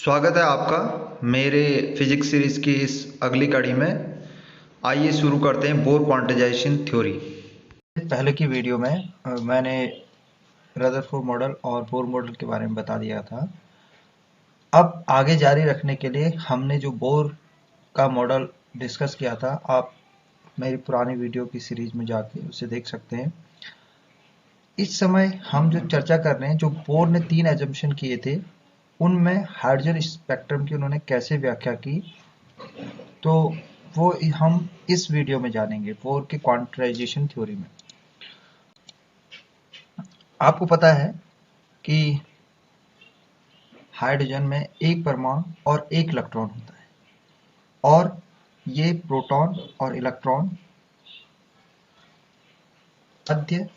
स्वागत है आपका मेरे फिजिक्स सीरीज की इस अगली कड़ी में। आइए शुरू करते हैं बोर क्वांटाइजेशन थ्योरी। पहले की वीडियो में मैंने रदरफोर्ड मॉडल और बोर मॉडल के बारे में बता दिया था। अब आगे जारी रखने के लिए हमने जो बोर का मॉडल डिस्कस किया था, आप मेरी पुरानी वीडियो की सीरीज में जाके उसे देख सकते हैं। इस समय हम जो चर्चा कर रहे हैं, जो बोर ने 3 एजम्पशन किए थे, उनमें हाइड्रोजन स्पेक्ट्रम की उन्होंने कैसे व्याख्या की, तो वो हम इस वीडियो में जानेंगे बोर के क्वांटाइजेशन थ्योरी में। आपको पता है कि हाइड्रोजन में एक परमाणु और एक इलेक्ट्रॉन होता है, और ये प्रोटॉन और इलेक्ट्रॉन मध्य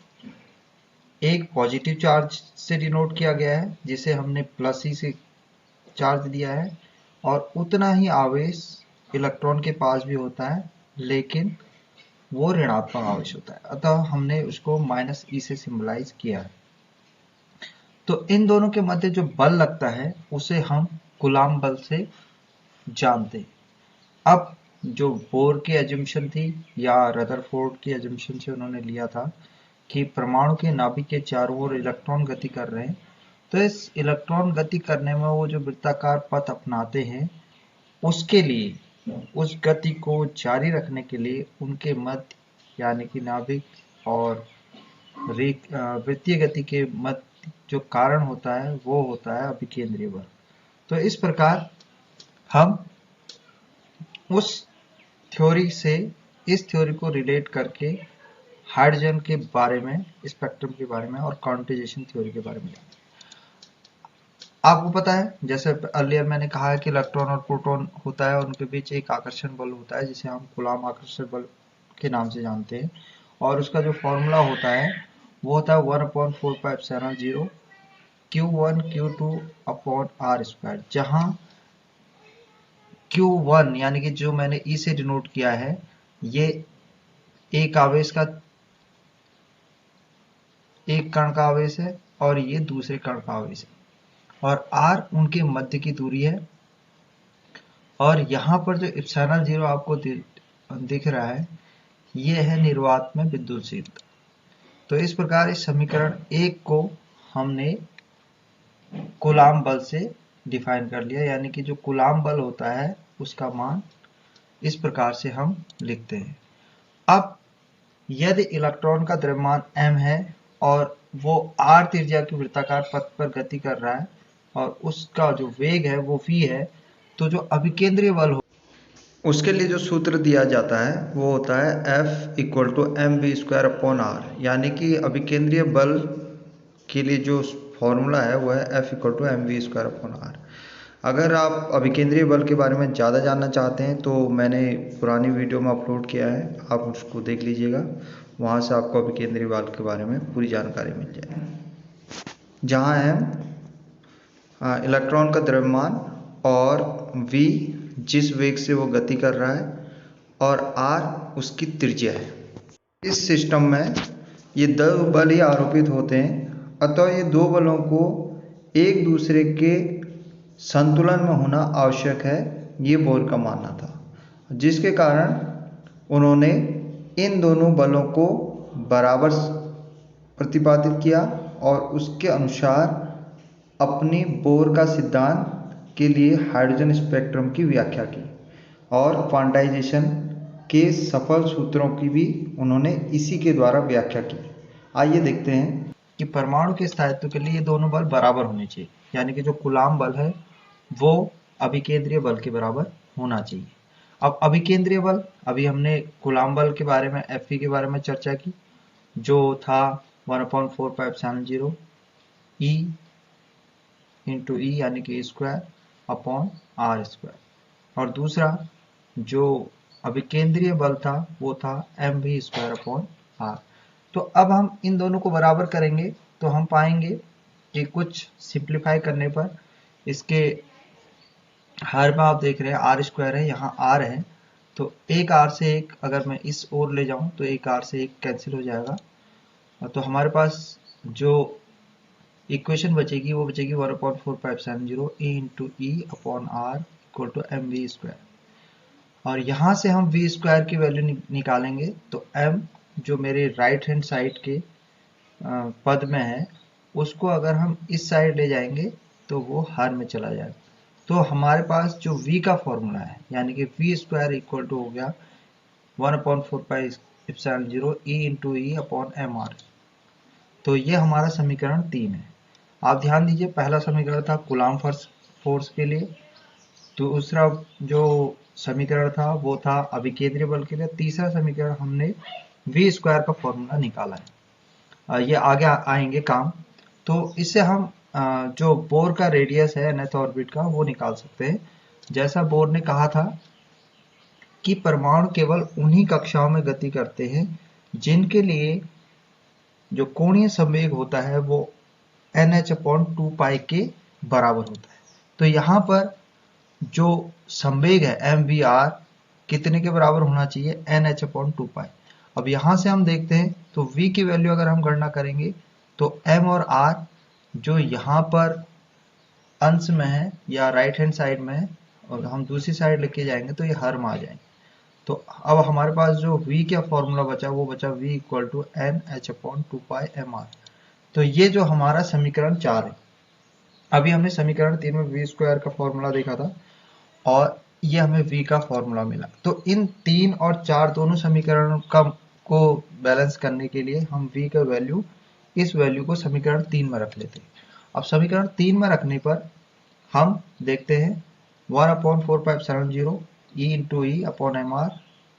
एक पॉजिटिव चार्ज से डिनोट किया गया है, जिसे हमने प्लस ई से चार्ज दिया है, और उतना ही आवेश इलेक्ट्रॉन के पास भी होता है, लेकिन वो ऋणात्मक आवेश होता है, अतः हमने उसको माइनस ई से सिंबलाइज किया है। तो इन दोनों के मध्य जो बल लगता है उसे हम कूलाम बल से जानते हैं। अब जो बोर की एजम्पशन थी या रदरफोर्ड की एजम्पशन से उन्होंने लिया था कि परमाणु के नाभिक के चारों ओर इलेक्ट्रॉन गति कर रहे हैं, तो इस इलेक्ट्रॉन गति करने में वो जो वृत्ताकार पथ अपनाते हैं, उसके लिए उस गति को जारी रखने के लिए उनके मध्य यानी कि नाभिक और वृत्तीय गति के मध्य जो कारण होता है वो होता है अभिकेंद्रीय बल। तो इस प्रकार हम उस थ्योरी से इस थ्योरी को रिलेट करके हाइड्रोजन के बारे में, स्पेक्ट्रम के बारे में और क्वांटाइजेशन थ्योरी के बारे में जानेंगे। आपको पता है, जैसे अर्लियर मैंने कहा है कि इलेक्ट्रॉन और प्रोटॉन होता है, उनके बीच एक आकर्षण बल होता है जिसे हम कूलाम आकर्षण बल के नाम से जानते हैं, और उसका जो फॉर्मूला होता है वो होता है 1/4πε0 Q1 Q2 upon are square, जहां Q1 यानी कि जो मैंने E से डिनोट किया है, ये एक आवेश का, एक कण का आवेश है, और ये दूसरे कण का आवेश है, और R उनके मध्य की दूरी है, और यहाँ पर जो एप्सिलॉन 0 आपको दिख रहा है, ये है निर्वात में विद्युतशीलता। तो इस प्रकार इस समीकरण 1 को हमने कूलाम बल से डिफाइन कर लिया, यानी कि जो कूलाम बल होता है उसका मान इस प्रकार से हम लिखते हैं। अब यदि इलेक्ट्रॉन का द्रव्यमान m है और वो r त्रिज्या की वृत्ताकार पथ पर गति कर रहा है, और उसका जो वेग है वो v है, तो जो अभिकेंद्रीय बल हो उसके लिए जो सूत्र दिया जाता है वो होता है F = mv² अपॉन r, यानी कि अभिकेंद्रीय बल के लिए जो फॉर्मूला है वो है F = mv² अपॉन r। अगर आप अभिकेंद्रीय बल के बारे में ज़्यादा जानना चाहते हैं तो मैंने पुरानी वीडियो में अपलोड किया है, आप उसको देख लीजिएगा, वहाँ से आपको अभिकेंद्रीय बल के बारे में पूरी जानकारी मिल जाएगी। जहाँ है इलेक्ट्रॉन का द्रव्यमान और v जिस वेग से वो गति कर रहा है, और r उसकी त्रिज्या है। इस सिस्टम में ये दो बल ही आरोपित होते हैं, अतः ये दो बलों को एक दूसरे के संतुलन में होना आवश्यक है, ये बोर का मानना था, जिसके कारण उन्होंने इन दोनों बलों को बराबर प्रतिपादित किया और उसके अनुसार अपनी बोर का सिद्धांत के लिए हाइड्रोजन स्पेक्ट्रम की व्याख्या की, और क्वांटाइजेशन के सफल सूत्रों की भी उन्होंने इसी के द्वारा व्याख्या की। आइए देखते हैं कि परमाणु के स्थायित्व के लिए ये दोनों बल बराबर होने चाहिए, यानी कि जो कूलाम बल है वो अभिकेंद्रीय बल के बराबर होना चाहिए। अब अभिकेंद्रीय बल, अभी हमने कूलाम बल के बारे में, F के बारे में चर्चा की, जो था 1/4πε0 E × E यानी कि स्क्वायर अपॉन आर स्क्वायर, और दूसरा जो अभिकेंद्रीय बल था वो था mv² अपॉन r। तो अब हम इन दोनों को बराबर करेंगे तो हम पाएंगे कि कुछ सिंप्लीफाई करने पर इसके हर में आप देख रहे हैं r² है, यहाँ r है, तो एक r से एक अगर मैं इस ओर ले जाऊं तो एक r से एक कैंसिल हो जाएगा, तो हमारे पास जो इक्वेशन बचेगी वो बचेगी 1/4πε0 E into E upon R equal to M we square. और यहाँ से हम वी स्क्वायर की वैल्यू निकालेंगे तो m जो मेरे राइट हैंड साइड के पद में है उसको अगर हम इस साइड ले जाएंगे तो वो हर में चला जाएगा। तो हमारे पास जो v का फॉर्मूला है यानी कि वी स्क्वायर इक्वल टू हो गया 1/4πε0 E into E upon M R. तो ये हमारा समीकरण 3 है। आप ध्यान दीजिए, पहला समीकरण था कूलॉम फोर्स के लिए, दूसरा जो समीकरण था वो था अभिकेंद्रीय बल के लिए, तीसरा समीकरण हमने वी स्क्वायर का फॉर्मूला निकाला है। ये आगे आएंगे काम। तो इससे हम जो बोर का रेडियस है nth ऑर्बिट का वो निकाल सकते हैं। जैसा बोर ने कहा था कि परमाणु केवल उन्हीं कक्षाओं में गति करते हैं जिनके लिए जो कोणीय संवेग होता है वो nh/2π के बराबर होता है। तो यहाँ पर जो संवेग है mvr कितने के बराबर होना चाहिए, nh/2π। अब यहाँ से हम देखते हैं तो v की वैल्यू अगर हम गणना करेंगे तो m और r जो यहाँ पर अंश में है या राइट हैंड साइड में है और हम दूसरी साइड लेके जाएंगे तो ये हर में आ जाएंगे। तो अब हमारे पास जो v का फॉर्मूला बचा वो बचा v इक्वल टू nh/2πmr। तो ये जो हमारा समीकरण 4 है। अभी हमने समीकरण 3 में वी स्क्वायर का फॉर्मूला देखा था और ये हमें v का फॉर्मूला मिला। तो इन 3 और 4 दोनों समीकरणों को बैलेंस करने के लिए हम v का वैल्यू, इस वैल्यू को समीकरण 3 में रख लेते हैं। अब समीकरण 3 में रखने पर हम देखते हैं 1/4πε0 E into E upon M R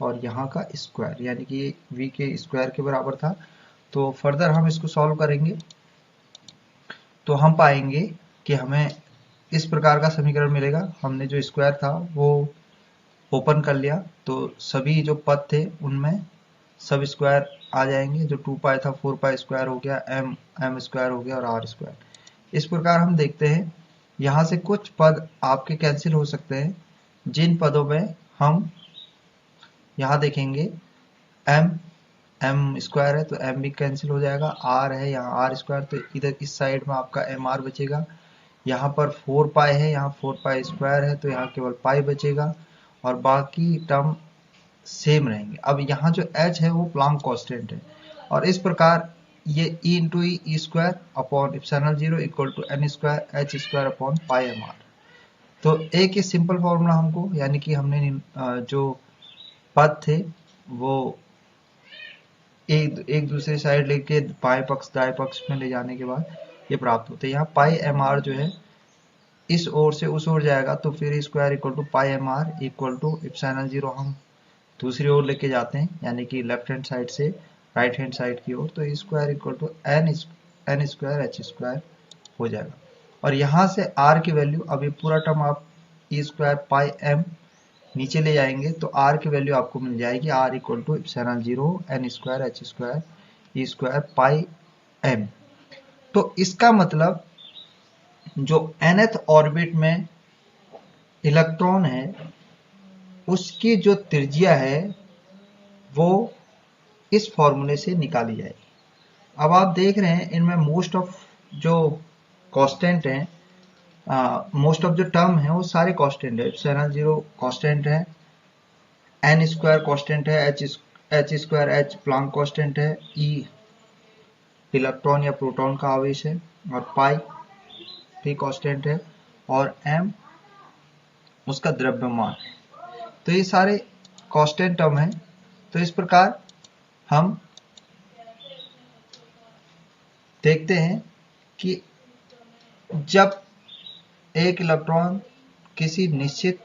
और यहाँ का स्क्वायर यानी कि ये v के स्क्वायर के बराबर था। तो फर्दर हम इसको सॉल्व करेंगे तो हम पाएंगे कि हमें इस प्रकार का समीकरण मिलेगा। हमने जो स्क्वायर था वो ओपन कर लिया तो सभी जो पद थे उनमें सब स्क्वायर आ जाएंगे। जो 2π था 4π स्क्वायर हो गया, m स्क्वायर हो गया और r स्क्वायर। इस प्रकार हम देखते हैं यहाँ से कुछ पद आपके कैंसिल हो सकते हैं, जिन पदों में हम यहाँ देखेंगे m स्क्वायर है तो m भी कैंसिल हो जाएगा, r है यहाँ r स्क्वायर तो इधर इस साइड में आपका mr बचेगा। यहाँ पर 4π है, यहाँ 4π स्क्वायर है तो यहाँ केवल पाई बचेगा और बाकी टर्म सेम रहेंगे। अब यहाँ जो h है वो प्लांक कांस्टेंट है और इस प्रकार ये e into e square upon ε0 equal to n square h square upon pi mr। तो एक ही सिंपल फॉर्मूला हमको यानी कि हमने जो पद थे वो एक दूसरे साइड लेके बाएं पक्ष दाएं पक्ष में ले जाने के बाद ये प्राप्त होते हैं। यहाँ पाई mr जो है इस ओर से उस ओर जाएगा तो फिर square equal to pi mr equal to ε0 हम दूसरी ओर लेके जाते हैं यानी कि लेफ्ट हैंड साइड से राइट हैंड साइड की ओर, तो square equal to n square h square हो जाएगा। और यहाँ से r की वैल्यू, अब ये पूरा टर्म आप e स्क्वायर पाई m नीचे ले जाएंगे तो r की वैल्यू आपको मिल जाएगी r equal to ε0 n square h square e square pi m। तो इसका मतलब जो nth ऑर्बिट में इलेक्ट्रॉन है उसकी जो त्रिज्या है वो इस फॉर्मूले से निकाली जाएगी। अब आप देख रहे हैं इनमें मोस्ट ऑफ जो कांस्टेंट हैं, मोस्ट ऑफ जो टर्म है वो सारे कांस्टेंट है। ε0 कांस्टेंट है, n स्क्वायर कांस्टेंट है, h square h Planck constant है, e इलेक्ट्रॉन या प्रोटॉन का आवेश है और पाई भी कांस्टेंट है और m उसका द्रव्यमान है। तो ये सारे कांस्टेंट टर्म है। तो इस प्रकार हम देखते हैं कि जब एक इलेक्ट्रॉन किसी निश्चित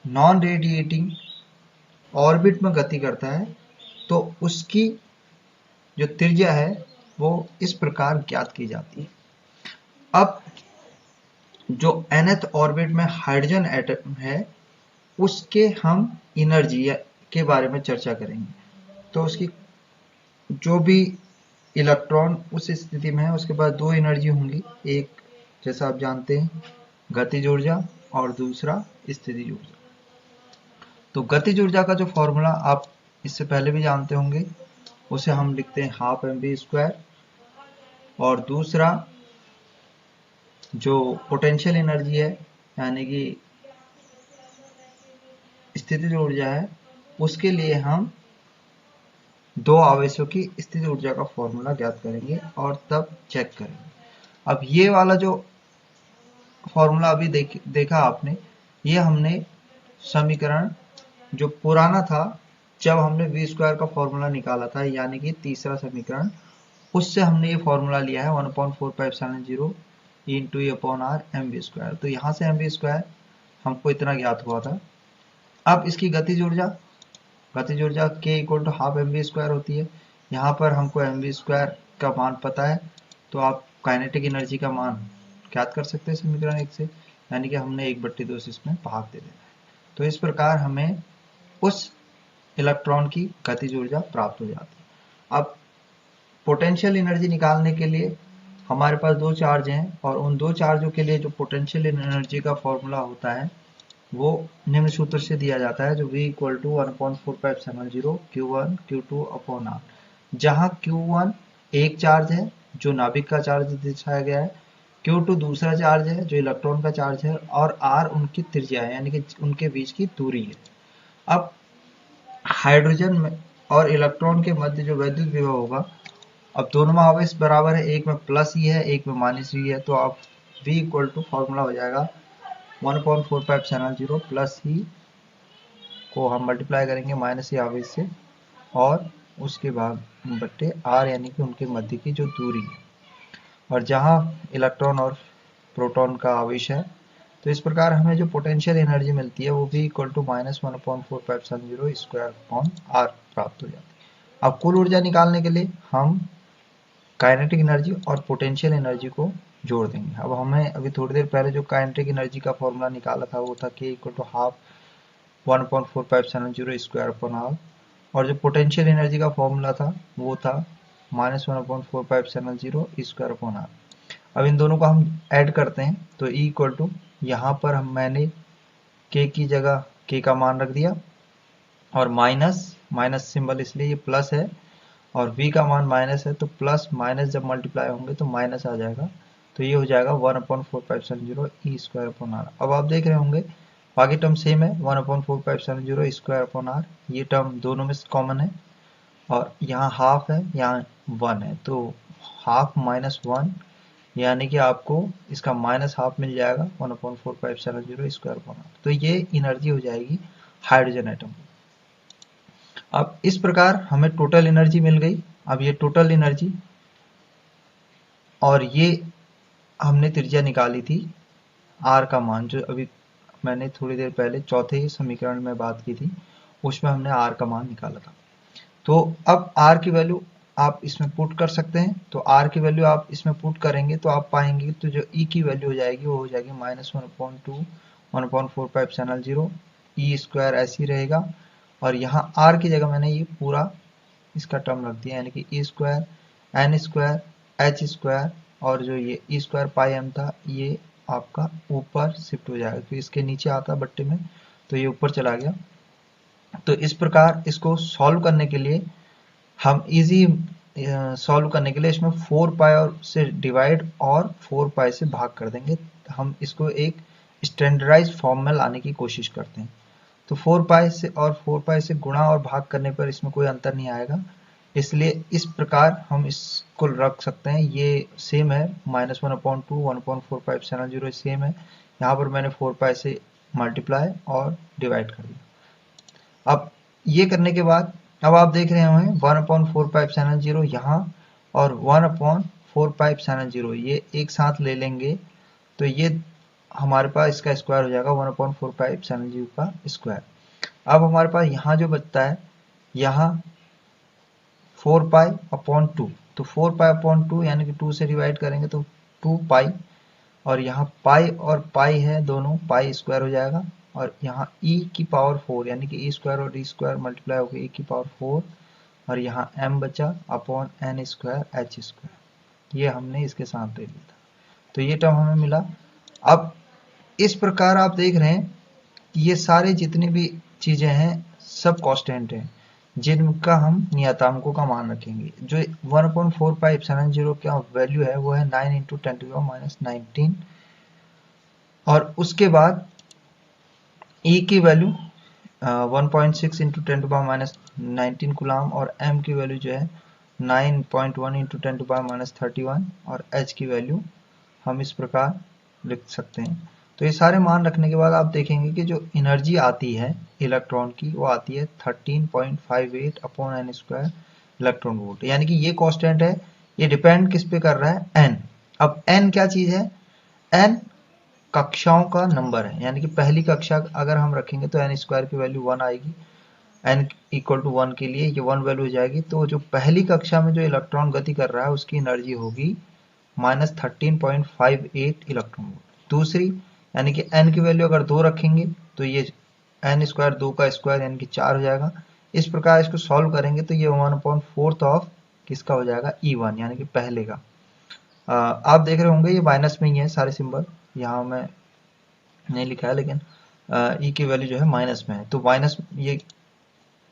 नॉन रेडिएटिंग ऑर्बिट में गति करता है तो उसकी जो त्रिज्या है वो इस प्रकार ज्ञात की जाती है। अब जो nth ऑर्बिट में हाइड्रोजन एटम है उसके हम एनर्जी के बारे में चर्चा करेंगे। तो उसकी जो भी इलेक्ट्रॉन उस स्थिति में है उसके पास दो एनर्जी होंगी, एक जैसा आप जानते हैं गतिज ऊर्जा और दूसरा स्थितिज ऊर्जा। तो गतिज ऊर्जा का जो फॉर्मूला आप इससे पहले भी जानते होंगे, उसे हम लिखते हैं 12 mv स्क्वायर और दूसरा जो पोटेंशियल एनर्जी है यानी कि स्थितिज ऊर्जा है, उसके लिए हम दो आवेशों की स्थितिज ऊर्जा का फॉर्मूला ज्ञात करेंगे और तब चेक करेंगे। अब ये वाला जो फॉर्मूला अभी देखा आपने, ये हमने समीकरण जो पुराना था जब हमने वी स्क्वायर का फॉर्मूला निकाला था, यानी कि तीसरा समीकरण, उससे हमने ये फॉर्मूला लिया है 1/4πε0 into a upon r m we square. तो यहाँ से एम वी स्क्वायर हमको इतना ज्ञात हुआ था। अब इसकी गतिज ऊर्जा k equal to half M we square होती है। यहाँ पर हमको एम वी स्क्वायर का मान पता है, तो आप काइनेटिक एनर्जी का मान ज्ञात कर सकते हैं समीकरण 1 से, यानी कि हमने 1/2 से इसमें भाग दे देना है। तो इस प्रकार हमें उस इलेक्ट्रॉन की गतिज ऊर्जा प्राप्त हो जाती है। अब पोटेंशियल एनर्जी निकालने के लिए हमारे पास दो चार्ज हैं, और उन दो चार्जों के लिए जो पोटेंशियल एनर्जी का फॉर्मूला होता है वो निम्न सूत्र से दिया जाता है, जो V equal to 1/4πε0 Q1 Q2 upon R, जहाँ Q1 एक चार्ज है जो नाभिक का चार्ज दर्शाया गया है, Q2 दूसरा चार्ज है जो इलेक्ट्रॉन का चार्ज है, और R उनकी त्रिज्या है यानी कि उनके बीच की दूरी है। अब हाइड्रोजन में और इलेक्ट्रॉन के मध्य जो वैद्युत विभव होगा, अब दोनों में आवेश बराबर है, एक में प्लस ही है एक में माइनस ही है, तो आप V इक्वल टू फॉर्मूला हो जाएगा 1/4πε0 प्लस ही को हम मल्टीप्लाई करेंगे माइनस ही आवेश से, और उसके बाद बट्टे R यानी कि उनके मध्य की जो दूरी है, और जहाँ इलेक्ट्रॉन और प्रोटॉन का आवेश है। तो इस प्रकार हमें जो पोटेंशियल एनर्जी मिलती है वो V equal to -1/4πε0 square upon R प्राप्त हो जाती है। अब कुल ऊर्जा निकालने के लिए हम काइनेटिक एनर्जी और पोटेंशियल एनर्जी को जोड़ देंगे। अब हमें अभी थोड़ी देर पहले जो काइनेटिक एनर्जी का फॉर्मूला निकाला था वो था k equal to half 1/4πε0 square upon R, और जो पोटेंशियल एनर्जी का फॉर्मूला था वो था -1/4πε0 स्क्वायर अपॉन R। अब इन दोनों को हम ऐड करते हैं, तो E इक्वल टू, यहाँ पर मैंने k की जगह k का मान रख दिया, और माइनस सिंबल इसलिए ये प्लस है, और v का मान माइनस है, तो प्लस माइनस जब मल्टीप्लाई होंगे तो माइनस आ जाएगा, तो ये हो जाएगा 1/4πε0 ई स्क्वायर अपॉन आर। अब आप देख रहे होंगे बाकी टर्म सेम है, 1/4πε0 स्क्वायर अपॉन आर, ये टर्म दोनों में कॉमन है, और यहाँ हाफ है यहाँ 1 है, तो हाफ माइनस 1 यानी कि आपको इसका माइनस हाफ मिल जाएगा 1/4πε0 स्क्वायर अपॉन आर। तो ये एनर्जी हो जाएगी हाइड्रोजन एटम। अब इस प्रकार हमें टोटल एनर्जी मिल गई। अब ये टोटल एनर्जी, और ये हमने त्रिज्या निकाली थी R का मान, जो अभी मैंने थोड़ी देर पहले चौथे समीकरण में बात की थी, उसमें हमने R का मान निकाला था। तो अब R की वैल्यू आप इसमें पुट कर सकते हैं, तो R की वैल्यू आप इसमें पुट करेंगे तो आप पाएंगे तो जो E की वैल्यू हो जाएगी वो हो जाएगी -1/2 1/4πε0 ई स्क्वायर ऐसी रहेगा, और यहाँ R की जगह मैंने ये पूरा इसका टर्म रख दिया, यानी कि e square n square h square, और जो ये ई स्क्वायर पाई एम था ये आपका ऊपर शिफ्ट हो जाएगा, तो इसके नीचे आता बट्टे में, तो ये ऊपर चला गया। तो इस प्रकार इसको सॉल्व करने के लिए हम इजी सॉल्व करने के लिए इसमें 4 पाई और से डिवाइड और 4 पाई से भाग कर देंगे। हम इसको एक स्टैंडर्डाइज फॉर्म में लाने की कोशिश करते हैं। तो 4 पाई से और 4 पाई से गुणा और भाग करने पर इसमें कोई अंतर नहीं आएगा, इसलिए इस प्रकार हम इसको रख सकते हैं। ये सेम है -1/2 1/4πε0 सेम है, यहाँ पर मैंने 4 पाई से मल्टीप्लाई और डिवाइड कर दिया। अब ये करने के बाद अब आप देख रहे हैं 1/4πε0 यहाँ और 1/4πε0 ये एक साथ ले लेंगे, तो ये हमारे पास इसका स्क्वायर हो जाएगा 1/4πε0 का स्क्वायर। अब हमारे पास यहाँ जो बचता है यहाँ 4 पाई अपॉन 2, तो 4 पाई अपॉन 2 यानी कि 2 से डिवाइड करेंगे तो 2 पाई, और यहाँ पाई और पाई है दोनों पाई स्क्वायर हो जाएगा, और यहाँ e की पावर 4 यानी कि e स्क्वायर और e स्क्वायर मल्टीप्लाई होकर e की पावर 4, और यहाँ m बचा upon n square h square, ये हमने इसके साथ ले लिया था, तो ये टर्म हमें मिला। अब इस प्रकार आप देख रहे हैं कि ये सारे जितनी भी चीजें हैं सब कांस्टेंट हैं, जिनका हम नियतांकों का मान रखेंगे। जो 1/4πε0 का वैल्यू है वो है 9 × 10⁻⁹ और उसके बाद E की वैल्यू 1.6 इंटू 10⁻⁻19 कूलाम और M की वैल्यू जो है 9.1 इंटू 10⁻31 और H की वैल्यू हम इस प्रकार लिख सकते हैं। तो ये सारे मान रखने के बाद आप देखेंगे कि जो एनर्जी आती है इलेक्ट्रॉन की वो आती है 13.58 upon n square electron volt, यानी कि ये कांस्टेंट है। ये डिपेंड किस पे कर रहा है? n। अब n क्या चीज है? n कक्षाओं का नंबर है, यानी कि पहली कक्षा अगर हम रखेंगे तो n स्क्वायर की वैल्यू 1 आएगी। n इक्वल टू 1 के लिए ये 1 वैल्यू हो जाएगी। तो जो पहली कक्षा में जो इलेक्ट्रॉन गति कर रहा है उसकी एनर्जी होगी -13.58 इलेक्ट्रॉन वोल्ट। दूसरी यानी कि n की वैल्यू अगर 2 रखेंगे तो ये n स्क्वायर 2 का स्क्वायर यानी कि 4 हो जाएगा। इस प्रकार इसको सॉल्व करेंगे तो ये 1/4 ऑफ किसका हो जाएगा? E1 यानी कि पहले का। आप देख रहे होंगे ये माइनस में ही है सारे सिंबल, यहाँ मैं नहीं लिखा है लेकिन ई की वैल्यू जो है माइनस में है। तो माइनस ये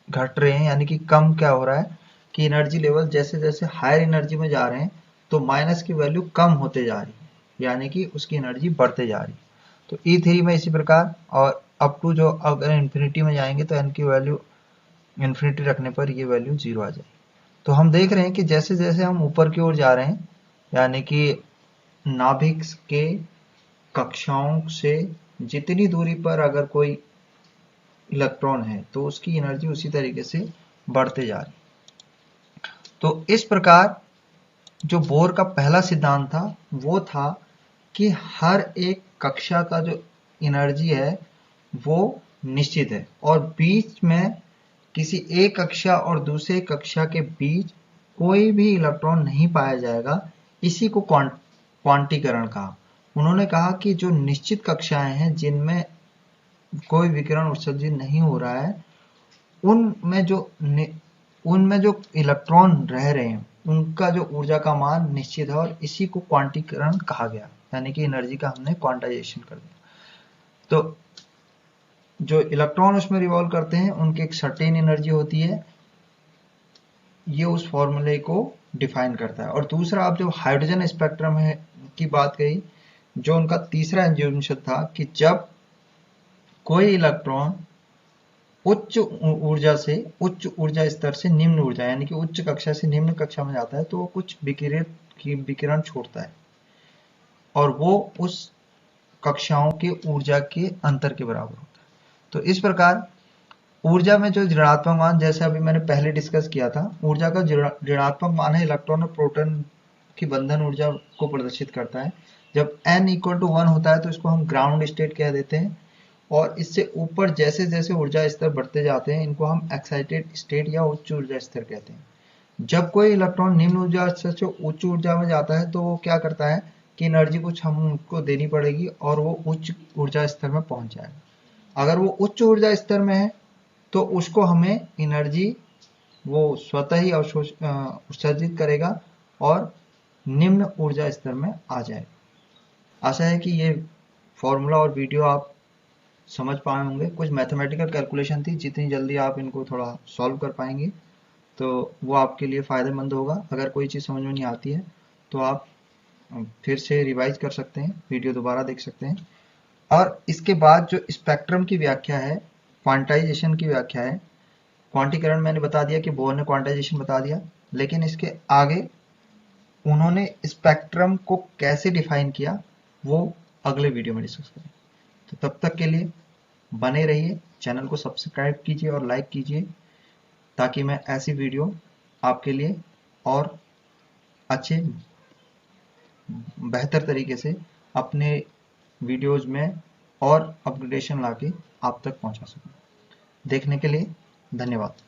घट रहे हैं, यानी कि कम क्या हो रहा है कि एनर्जी लेवल जैसे जैसे हायर एनर्जी में जा रहे हैं तो माइनस की वैल्यू कम होते जा रही है, यानी कि उसकी एनर्जी बढ़ते जा रही है। तो E3 में इसी प्रकार, और अप टू जो अगर इन्फिनिटी में जाएंगे तो n की वैल्यू इन्फिनिटी रखने पर ये वैल्यू 0 आ जाएगी। तो हम देख रहे हैं कि जैसे जैसे हम ऊपर की ओर जा रहे हैं, यानी कि नाभिक के कक्षाओं से जितनी दूरी पर अगर कोई इलेक्ट्रॉन है तो उसकी एनर्जी उसी तरीके से बढ़ते जा रही। तो इस प्रकार जो बोर का पहला सिद्धांत था वो था कि हर एक कक्षा का जो एनर्जी है वो निश्चित है और बीच में किसी एक कक्षा और दूसरे कक्षा के बीच कोई भी इलेक्ट्रॉन नहीं पाया जाएगा। इसी को क्वांटीकरण कहा। उन्होंने कहा कि जो निश्चित कक्षाएं हैं जिनमें कोई विकिरण उत्सर्जित नहीं हो रहा है उनमें जो इलेक्ट्रॉन रह रहे हैं उनका जो ऊर्जा का मान निश्चित है और इसी को क्वांटीकरण कहा गया, यानी कि एनर्जी का हमने क्वांटाइजेशन कर दिया। तो जो इलेक्ट्रॉन उसमें रिवॉल्व करते हैं उनकी एक सर्टेन एनर्जी होती है, ये उस फॉर्मूले को डिफाइन करता है। और दूसरा, आप जो हाइड्रोजन स्पेक्ट्रम है की बात कही, जो उनका तीसरा एज्यूमेशन था कि जब कोई इलेक्ट्रॉन उच्च ऊर्जा स्तर से निम्न ऊर्जा यानी कि उच्च कक्षा से निम्न कक्षा में जाता है तो वो कुछ विकिरण छोड़ता है और वो उस कक्षाओं के ऊर्जा के अंतर के बराबर होता है। तो इस प्रकार ऊर्जा में जो ऋणात्मक मान, जैसे अभी मैंने पहले डिस्कस किया था, ऊर्जा का ऋणात्मक मान है इलेक्ट्रॉन और प्रोटॉन की बंधन ऊर्जा को प्रदर्शित करता है। जब n इक्वल टू 1 होता है तो इसको हम ग्राउंड स्टेट कह देते हैं और इससे ऊपर जैसे जैसे ऊर्जा स्तर बढ़ते जाते हैं इनको हम एक्साइटेड स्टेट या उच्च ऊर्जा स्तर कहते हैं। जब कोई इलेक्ट्रॉन निम्न ऊर्जा स्तर से उच्च ऊर्जा में जाता है तो वो क्या करता है कि एनर्जी कुछ हम उनको देनी पड़ेगी और वो उच्च ऊर्जा स्तर में पहुंच जाएगा। अगर वो उच्च ऊर्जा स्तर में है तो उसको हमें एनर्जी वो स्वतः ही उत्सर्जित करेगा और निम्न ऊर्जा स्तर में आ जाएगा। आशा है कि ये फॉर्मूला और वीडियो आप समझ पाए होंगे। कुछ मैथमेटिकल कैलकुलेशन थी, जितनी जल्दी आप इनको थोड़ा सॉल्व कर पाएंगे तो वो आपके लिए फ़ायदेमंद होगा। अगर कोई चीज़ समझ में नहीं आती है तो आप फिर से रिवाइज कर सकते हैं, वीडियो दोबारा देख सकते हैं। और इसके बाद जो स्पेक्ट्रम की व्याख्या है, क्वांटाइजेशन की व्याख्या है, क्वांटीकरण मैंने बता दिया कि बोर ने क्वांटाइजेशन बता दिया, लेकिन इसके आगे उन्होंने स्पेक्ट्रम को कैसे डिफाइन किया वो अगले वीडियो में डिस्कस करेंगे। तो तब तक के लिए बने रहिए, चैनल को सब्सक्राइब कीजिए और लाइक कीजिए ताकि मैं ऐसी वीडियो आपके लिए और अच्छे बेहतर तरीके से अपने वीडियोज में और अपग्रेडेशन लाके आप तक पहुंचा सकूं। देखने के लिए धन्यवाद।